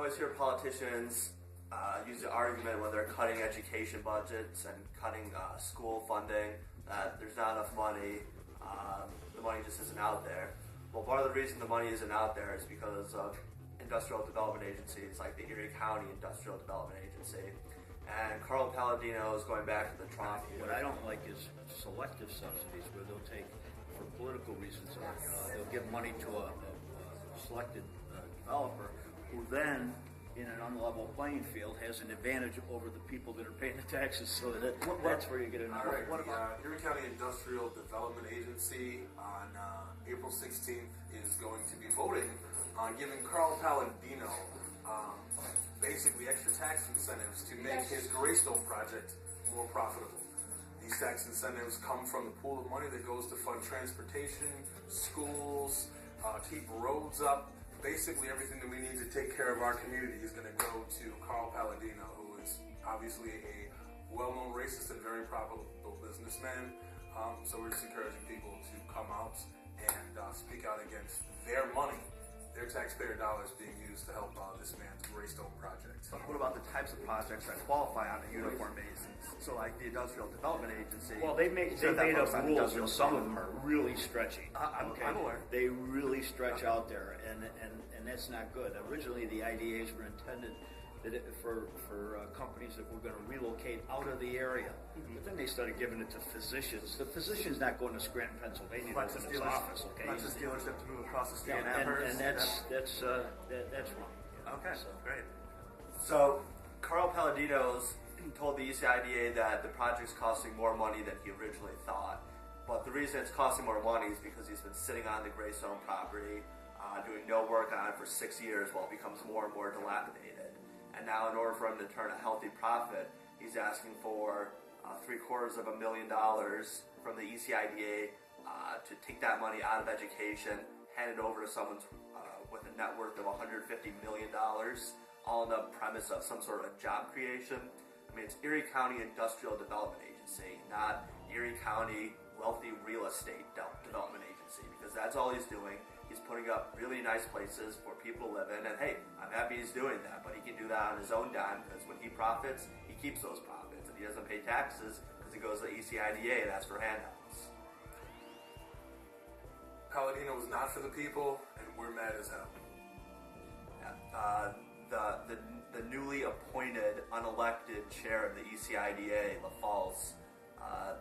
always hear politicians use the argument when they're cutting education budgets and cutting school funding that there's not enough money, the money just isn't out there. Well, part of the reason the money isn't out there is because of industrial development agencies like the Erie County Industrial Development Agency. And Carl Paladino is going back to the Trump. What I don't like is selective subsidies where they'll take, for political reasons, they'll give money to a selected developer who then, in an unlevel playing field, has an advantage over the people that are paying the taxes. So that's where you get into. All right, what about Erie County Industrial Development Agency on April 16th is going to be voting on giving Carl Paladino basically extra tax incentives to make his Greystone project more profitable. These tax incentives come from the pool of money that goes to fund transportation, schools, keep roads up. Basically everything that we need to take care of our community is going to go to Carl Paladino, who is obviously a well-known racist and very profitable businessman. So we're just encouraging people to come out and speak out against their money, their taxpayer dollars being used to help this man's Greystone project. But what about the types of projects that qualify on a uniform basis? So like the Industrial Development Agency. Well, they made up rules, and some of them are really stretchy. I'm aware. They really stretch out there, and that's not good. Originally, the IDAs were intended for companies that were going to relocate out of the area. But then they started giving it to physicians. The physician's not going to Scranton, Pennsylvania, to open his office. Okay, That's his dealership to move across the state. and that's wrong. Okay, great. So Carl Paladino's told the ECIDA that the project's costing more money than he originally thought. But the reason it's costing more money is because he's been sitting on the Greystone property, doing no work on it for 6 years while it becomes more and more dilapidated. And now in order for him to turn a healthy profit, he's asking for $750,000 from the ECIDA to take that money out of education, hand it over to someone with a net worth of $150 million, all on the premise of some sort of job creation. I mean, it's Erie County Industrial Development Agency, not Erie County Wealthy Real Estate Development Agency, because that's all he's doing. He's putting up really nice places for people to live in, and hey, I'm happy he's doing that, but he can do that on his own dime, because when he profits, he keeps those profits, and he doesn't pay taxes because he goes to the ECIDA and asks for handouts. Paladino was not for the people, and we're mad as hell. The newly appointed, unelected chair of the ECIDA, LaFalls,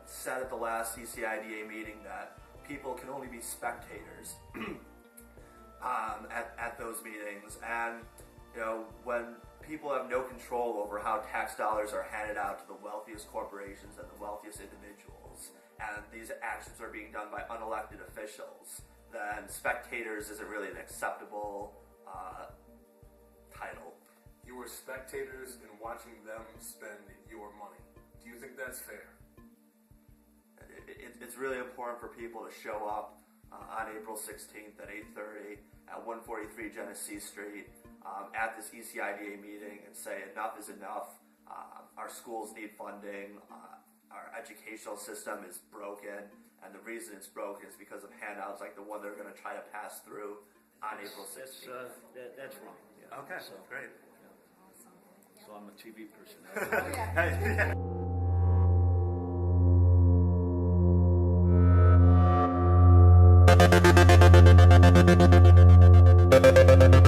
said at the last ECIDA meeting that people can only be spectators at those meetings, and when people have no control over how tax dollars are handed out to the wealthiest corporations and the wealthiest individuals, and these actions are being done by unelected officials, then spectators isn't really an acceptable title. You were spectators and watching them spend your money. Do you think that's fair? It's really important for people to show up on April 16th at 8:30 at 143 Genesee Street at this ECIDA meeting and say enough is enough. Our schools need funding. Our educational system is broken, and the reason it's broken is because of handouts like the one they're going to try to pass through on April 16th. That's wrong. Yeah. Okay, great. So I'm a TV person. Yeah.